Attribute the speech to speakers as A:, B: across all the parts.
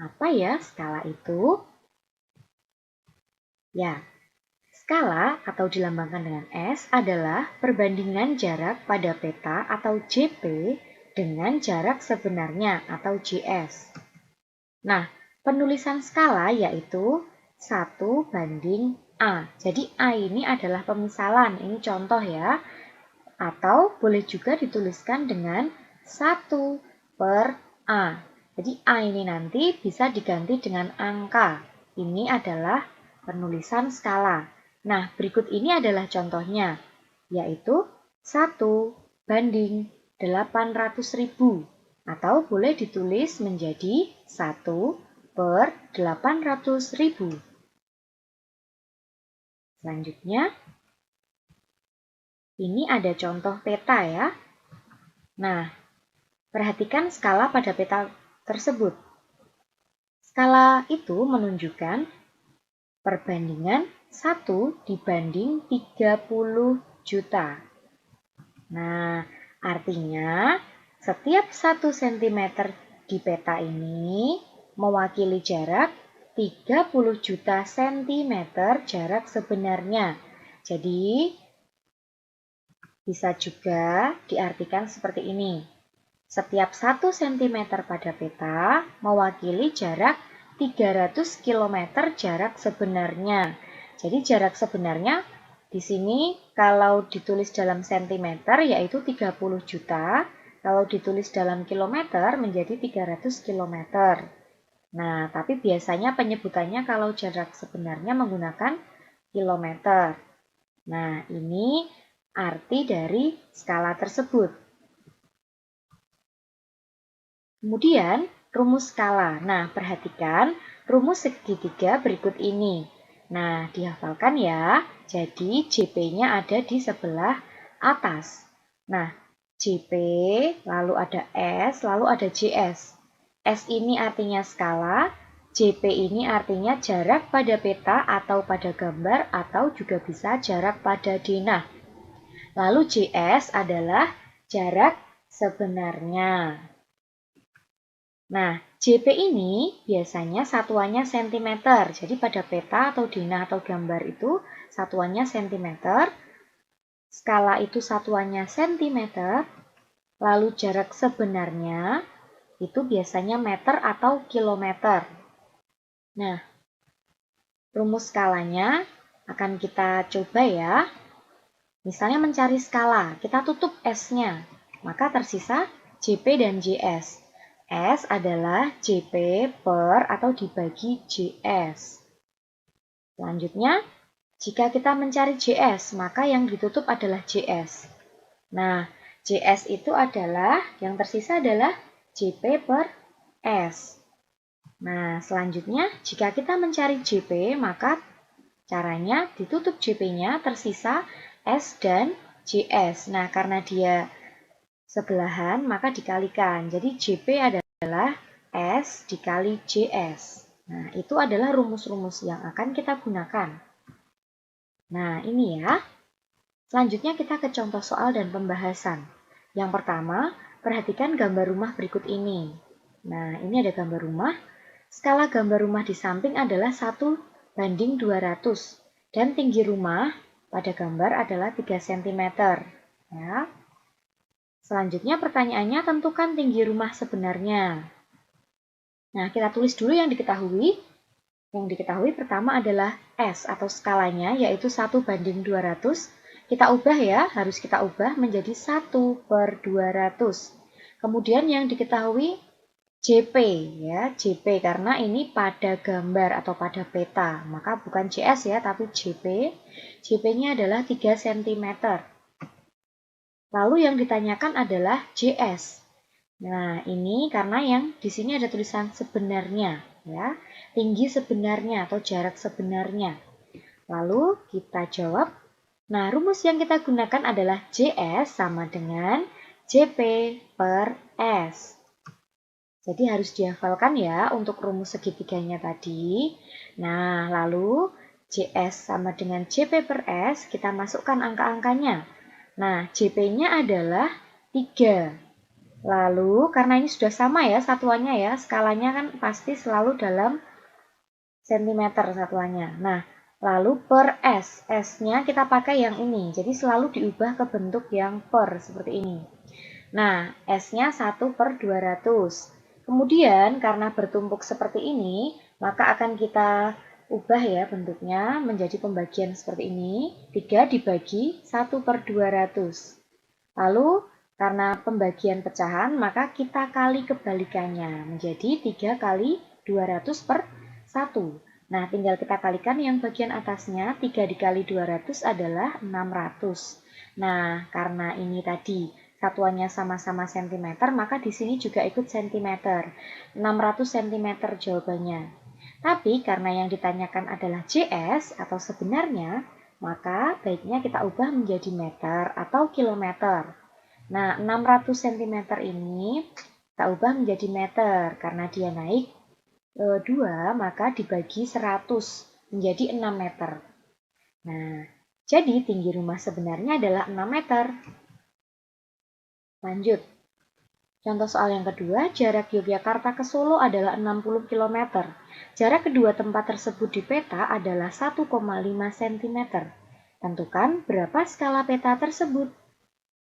A: Apa ya skala itu? Ya, skala atau dilambangkan dengan S adalah perbandingan jarak pada peta atau JP dengan jarak sebenarnya atau JS. Nah, penulisan skala yaitu 1 banding A. Jadi A ini adalah pemisalan, ini contoh ya. Atau boleh juga dituliskan dengan 1/A. Jadi A ini nanti bisa diganti dengan angka. Ini adalah penulisan skala. Nah, berikut ini adalah contohnya, yaitu 1/800.000. Atau boleh ditulis menjadi 1/800.000. Selanjutnya, ini ada contoh peta ya. Nah, perhatikan skala pada peta tersebut. Skala itu menunjukkan perbandingan 1 dibanding 30 juta. Nah, artinya setiap 1 cm di peta ini mewakili jarak 30 juta cm jarak sebenarnya. Jadi, bisa juga diartikan seperti ini. Setiap 1 cm pada peta mewakili jarak 300 km jarak sebenarnya. Jadi jarak sebenarnya di sini kalau ditulis dalam cm yaitu 30 juta, kalau ditulis dalam kilometer menjadi 300 km. Nah, tapi biasanya penyebutannya kalau jarak sebenarnya menggunakan kilometer. Nah, ini arti dari skala tersebut. Kemudian, rumus skala. Nah, perhatikan rumus segitiga berikut ini. Nah, dihafalkan ya. Jadi, JP-nya ada di sebelah atas. Nah, JP, lalu ada S, lalu ada JS. S ini artinya skala, JP ini artinya jarak pada peta atau pada gambar, atau juga bisa jarak pada denah. Lalu JS adalah jarak sebenarnya. Nah, JP ini biasanya satuannya cm. Jadi pada peta atau denah atau gambar itu satuannya cm. Skala itu satuannya cm. Lalu jarak sebenarnya itu biasanya meter atau kilometer. Nah, rumus skalanya akan kita coba ya. Misalnya mencari skala, kita tutup S-nya, maka tersisa JP dan JS. S adalah JP per atau dibagi JS. Selanjutnya, jika kita mencari JS, maka yang ditutup adalah JS. Nah, JS itu adalah, yang tersisa adalah JP per S. Nah, selanjutnya, jika kita mencari JP, maka caranya ditutup JP-nya, tersisa S dan JS. Nah, karena dia sebelahan, maka dikalikan. Jadi, JP adalah S dikali JS. Nah, itu adalah rumus-rumus yang akan kita gunakan. Nah, ini ya. Selanjutnya kita ke contoh soal dan pembahasan. Yang pertama, perhatikan gambar rumah berikut ini. Nah, ini ada gambar rumah. Skala gambar rumah di samping adalah 1/200. Dan tinggi rumah pada gambar adalah 3 cm. Ya. Selanjutnya pertanyaannya tentukan tinggi rumah sebenarnya. Nah, kita tulis dulu yang diketahui. Yang diketahui pertama adalah S atau skalanya, yaitu 1/200. Kita ubah ya, harus kita ubah menjadi 1/200. Kemudian yang diketahui JP ya, JP karena ini pada gambar atau pada peta, maka bukan JS ya, tapi JP. JP-nya adalah 3 cm. Lalu yang ditanyakan adalah JS. Nah, ini karena yang di sini ada tulisan sebenarnya ya, tinggi sebenarnya atau jarak sebenarnya. Lalu kita jawab. Nah, rumus yang kita gunakan adalah JS sama dengan JP per S. Jadi harus dihafalkan ya untuk rumus segitiganya tadi. Nah, lalu JS sama dengan JP per S, kita masukkan angka-angkanya. Nah, JP-nya adalah 3. Lalu, karena ini sudah sama ya satuannya ya, skalanya kan pasti selalu dalam sentimeter satuannya. Nah, lalu per S. S-nya kita pakai yang ini. Jadi selalu diubah ke bentuk yang per, seperti ini. Nah, S-nya 1 per 200. Kemudian, karena bertumpuk seperti ini, maka akan kita ubah ya bentuknya menjadi pembagian seperti ini. 3 dibagi 1 per 200. Lalu, karena pembagian pecahan, maka kita kali kebalikannya menjadi 3 kali 200 per 1. Nah, tinggal kita kalikan yang bagian atasnya, 3 dikali 200 adalah 600. Nah, karena ini tadi satuannya sama-sama cm, maka di sini juga ikut cm. 600 cm jawabannya. Tapi karena yang ditanyakan adalah JS atau sebenarnya, maka baiknya kita ubah menjadi meter atau kilometer. Nah, 600 cm ini kita ubah menjadi meter karena dia naik 2, maka dibagi 100 menjadi 6 meter. Nah, jadi tinggi rumah sebenarnya adalah 6 meter. Lanjut. Contoh soal yang kedua, jarak Yogyakarta ke Solo adalah 60 km. Jarak kedua tempat tersebut di peta adalah 1,5 cm. Tentukan berapa skala peta tersebut.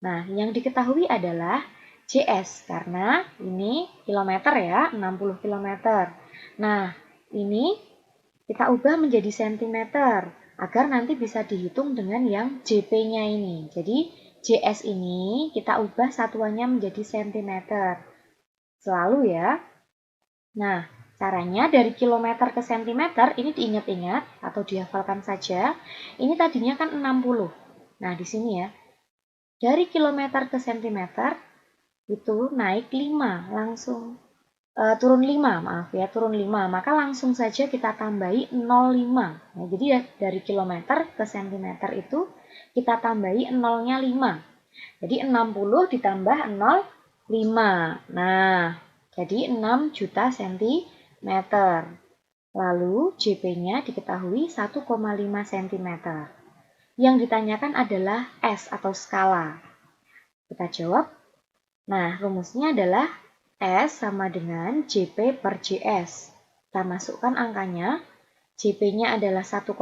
A: Nah, yang diketahui adalah JS, karena ini kilometer ya, 60 km. Nah, ini kita ubah menjadi sentimeter, agar nanti bisa dihitung dengan yang JP-nya ini. Jadi, JS ini kita ubah satuannya menjadi sentimeter. Selalu ya. Nah, caranya dari kilometer ke sentimeter ini diingat-ingat atau dihafalkan saja. Ini tadinya kan 60. Nah, di sini ya. Dari kilometer ke sentimeter itu naik 5 langsung. Turun 5, maaf ya, turun 5. Maka langsung saja kita tambahi 0,5. Nah, jadi dari kilometer ke sentimeter itu kita tambahi 0-nya 5. Jadi 60 ditambah 0,5. Nah, jadi 6 juta sentimeter. Lalu JP-nya diketahui 1,5 cm. Yang ditanyakan adalah S atau skala. Kita jawab. Nah, rumusnya adalah S sama dengan JP per JS. Kita masukkan angkanya. JP-nya adalah 1,5,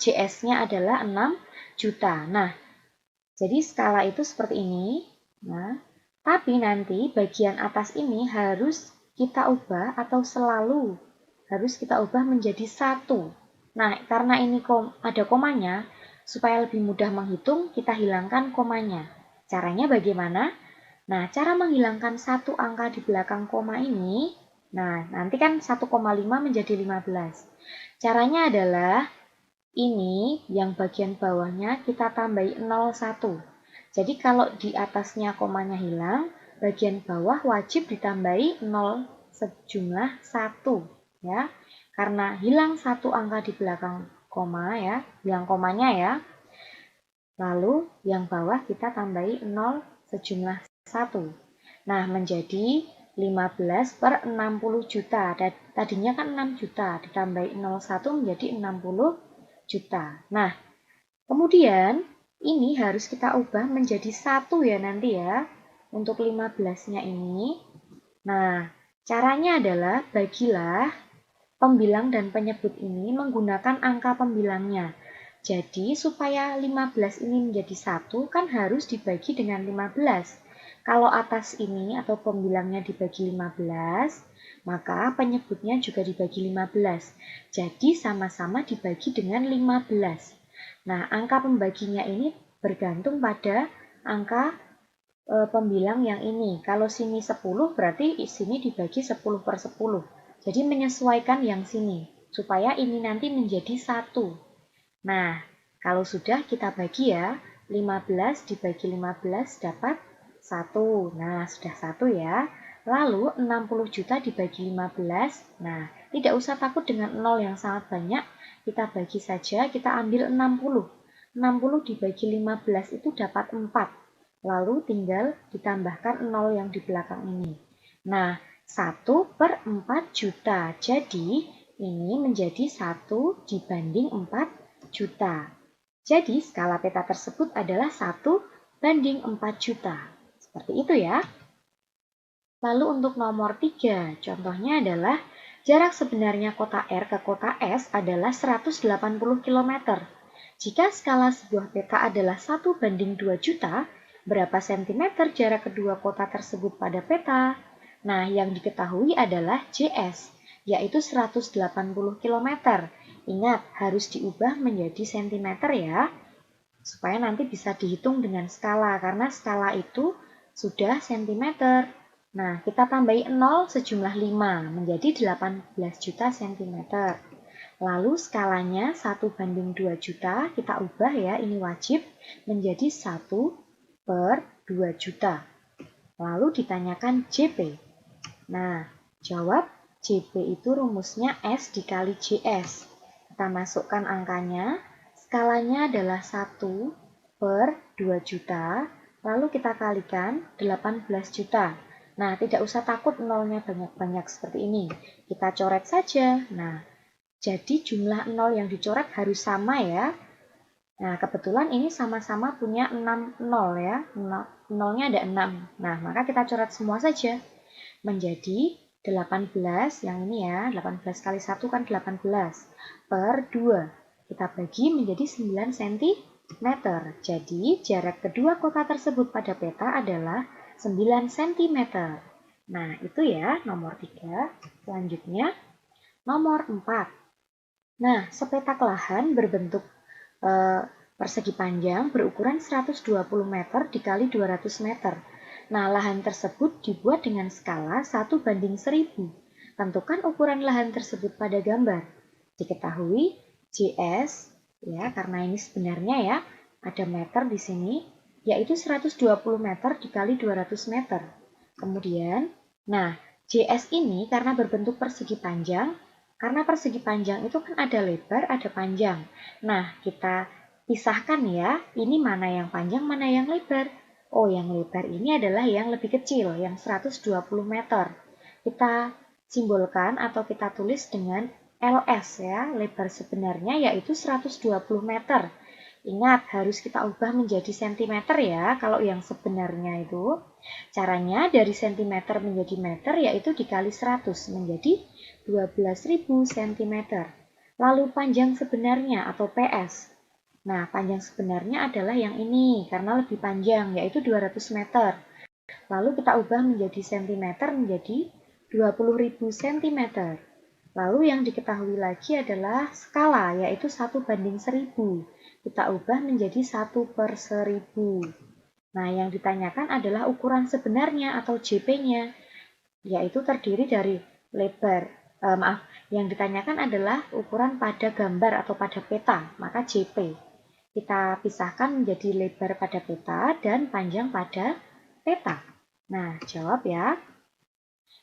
A: JS-nya adalah 6 juta. Nah, jadi skala itu seperti ini. Nah, tapi nanti bagian atas ini harus kita ubah atau selalu harus kita ubah menjadi 1. Nah, karena ini ada komanya, supaya lebih mudah menghitung, kita hilangkan komanya. Caranya bagaimana? Nah, cara menghilangkan satu angka di belakang koma ini, nah nanti kan 1,5 menjadi 15. Caranya adalah ini yang bagian bawahnya kita tambahi 0,1. Jadi kalau di atasnya komanya hilang, bagian bawah wajib ditambahi 0 sejumlah 1. Ya, karena hilang satu angka di belakang koma ya, hilang komanya ya. Lalu yang bawah kita tambahi 0 sejumlah 1. Nah, menjadi 15 per 60 juta. Tadinya kan 6 juta, ditambahi 0,1 menjadi 60 juta. Nah, kemudian ini harus kita ubah menjadi 1 ya nanti ya, untuk 15-nya ini. Nah, caranya adalah bagilah pembilang dan penyebut ini menggunakan angka pembilangnya. Jadi, supaya 15 ini menjadi 1, kan harus dibagi dengan 15. Kalau atas ini atau pembilangnya dibagi 15, maka penyebutnya juga dibagi 15. Jadi, sama-sama dibagi dengan 15. Nah, angka pembaginya ini bergantung pada angka pembilang yang ini. Kalau sini 10, berarti sini dibagi 10 per 10. Jadi, menyesuaikan yang sini, supaya ini nanti menjadi 1. Nah, kalau sudah kita bagi ya, 15 dibagi 15 dapat 1. Nah, sudah 1 ya. Lalu 60 juta dibagi 15. Nah, tidak usah takut dengan 0 yang sangat banyak. Kita bagi saja, kita ambil 60. 60 dibagi 15 itu dapat 4. Lalu tinggal ditambahkan 0 yang di belakang ini. Nah, 1 per 4 juta. Jadi, ini menjadi 1 dibanding 4 juta. Jadi, skala peta tersebut adalah 1 banding 4 juta. Seperti itu ya. Lalu untuk nomor 3, contohnya adalah jarak sebenarnya kota R ke kota S adalah 180 km. Jika skala sebuah peta adalah 1:2 juta, berapa sentimeter jarak kedua kota tersebut pada peta? Nah, yang diketahui adalah JS, yaitu 180 km. Ingat, harus diubah menjadi sentimeter ya, supaya nanti bisa dihitung dengan skala, karena skala itu sudah sentimeter. Nah, kita tambahi 0 sejumlah 5 menjadi 18 juta sentimeter. Lalu skalanya 1:2 juta, kita ubah ya, ini wajib menjadi 1/2 juta. Lalu ditanyakan JP. Nah, jawab JP itu rumusnya S dikali JS. Kita masukkan angkanya, skalanya adalah 1/2 juta, lalu kita kalikan 18 juta. Nah, tidak usah takut nolnya banyak-banyak seperti ini. Kita coret saja. Nah, jadi jumlah nol yang dicoret harus sama ya. Nah, kebetulan ini sama-sama punya 6 nol ya. Nolnya ada 6. Nah, maka kita coret semua saja. Menjadi 18, yang ini ya, 18 kali 1 kan 18, per 2. Kita bagi menjadi 9 cm. Jadi, jarak kedua kota tersebut pada peta adalah 9 cm. Nah, itu ya nomor 3. Selanjutnya, nomor 4. Nah, sepetak lahan berbentuk persegi panjang berukuran 120 meter dikali 200 meter. Nah, lahan tersebut dibuat dengan skala 1:1000. Tentukan ukuran lahan tersebut pada gambar. Diketahui JS, ya, karena ini sebenarnya ya, ada meter di sini, yaitu 120 meter dikali 200 meter. Kemudian, nah, JS ini karena berbentuk persegi panjang, karena persegi panjang itu kan ada lebar, ada panjang. Nah, kita pisahkan ya, ini mana yang panjang, mana yang lebar. Oh, yang lebar ini adalah yang lebih kecil, yang 120 meter. Kita simbolkan atau kita tulis dengan LS ya, lebar sebenarnya yaitu 120 meter. Ingat, harus kita ubah menjadi sentimeter ya, kalau yang sebenarnya itu. Caranya dari sentimeter menjadi meter yaitu dikali 100 menjadi 12.000 cm. Lalu panjang sebenarnya atau PS. Nah, panjang sebenarnya adalah yang ini karena lebih panjang yaitu 200 meter. Lalu kita ubah menjadi sentimeter menjadi 20.000 cm. Lalu yang diketahui lagi adalah skala yaitu 1:1000. Kita ubah menjadi 1/1000. Nah, yang ditanyakan adalah ukuran sebenarnya atau JP-nya, yaitu terdiri dari lebar. Yang ditanyakan adalah ukuran pada gambar atau pada peta, maka JP. Kita pisahkan menjadi lebar pada peta dan panjang pada peta. Nah, jawab ya.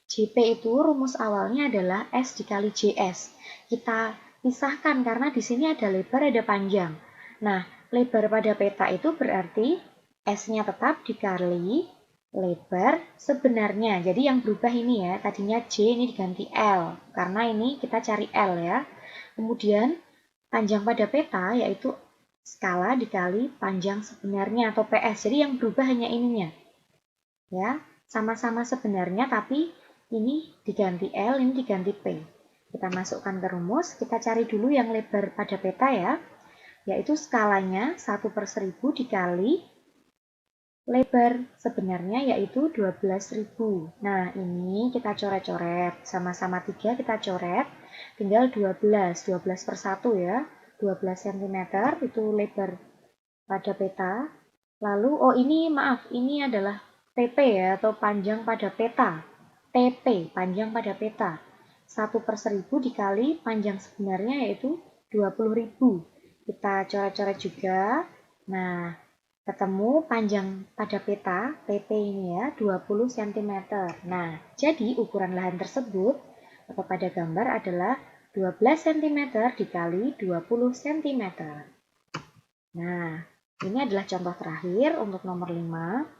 A: JP itu rumus awalnya adalah S dikali JS. Kita pisahkan karena di sini ada lebar, ada panjang. Nah, lebar pada peta itu berarti S-nya tetap dikali lebar sebenarnya. Jadi yang berubah ini ya, tadinya J ini diganti L. Karena ini kita cari L ya. Kemudian panjang pada peta yaitu skala dikali panjang sebenarnya atau PS. Jadi yang berubah hanya ininya. Ya, sama-sama sebenarnya tapi ini diganti L, ini diganti P. Kita masukkan ke rumus, kita cari dulu yang lebar pada peta ya, yaitu skalanya 1/1000 dikali lebar sebenarnya yaitu 12.000. Nah, ini kita coret-coret, sama-sama 3 kita coret, tinggal 12 per 1 ya, 12 cm itu lebar pada peta. Lalu, oh ini maaf, ini adalah TP ya, atau panjang pada peta. TP, panjang pada peta. 1/1000 dikali panjang sebenarnya yaitu 20.000. Kita coret-coret juga. Nah, ketemu panjang pada peta, TP ini ya, 20 cm. Nah, jadi ukuran lahan tersebut atau pada gambar adalah 12 cm dikali 20 cm. Nah, ini adalah contoh terakhir untuk nomor 5.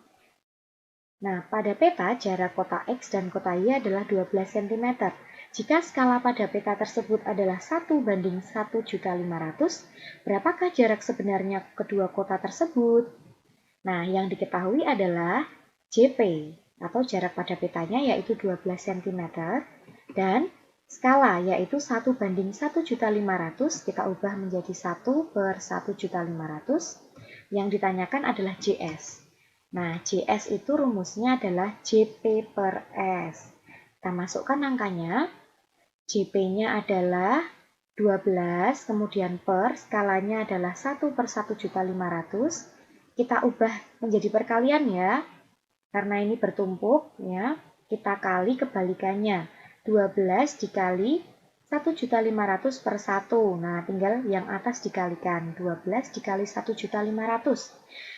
A: Nah, pada peta jarak kota X dan kota Y adalah 12 cm. Jika skala pada peta tersebut adalah 1:1.500.000, berapakah jarak sebenarnya kedua kota tersebut? Nah, yang diketahui adalah JP. atau jarak pada petanya yaitu 12 cm, dan skala yaitu 1:1.500.000 kita ubah menjadi 1/1.500.000. Yang ditanyakan adalah JS. Nah, JS itu rumusnya adalah JP per S. Kita masukkan angkanya. JP-nya adalah 12, kemudian per, skalanya adalah 1/1.500. Kita ubah menjadi perkalian ya, karena ini bertumpuk ya. Kita kali kebalikannya, 12 dikali 1.500.000 per 1. Nah, tinggal yang atas dikalikan, 12 dikali 1.500.000.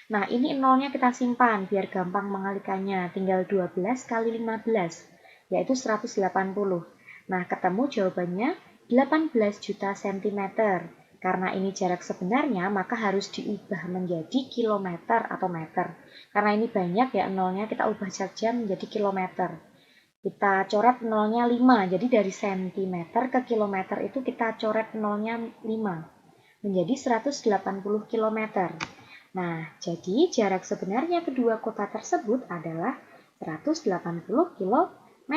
A: Nah, ini nolnya kita simpan biar gampang mengalikannya. Tinggal 12 kali 15, yaitu 180. Nah, ketemu jawabannya 18 juta cm. Karena ini jarak sebenarnya, maka harus diubah menjadi kilometer atau meter. Karena ini banyak ya nolnya, kita ubah saja menjadi kilometer. Kita coret nolnya 5, jadi dari cm ke kilometer itu kita coret nolnya 5, menjadi 180 km. Nah, jadi jarak sebenarnya kedua kota tersebut adalah 180 km.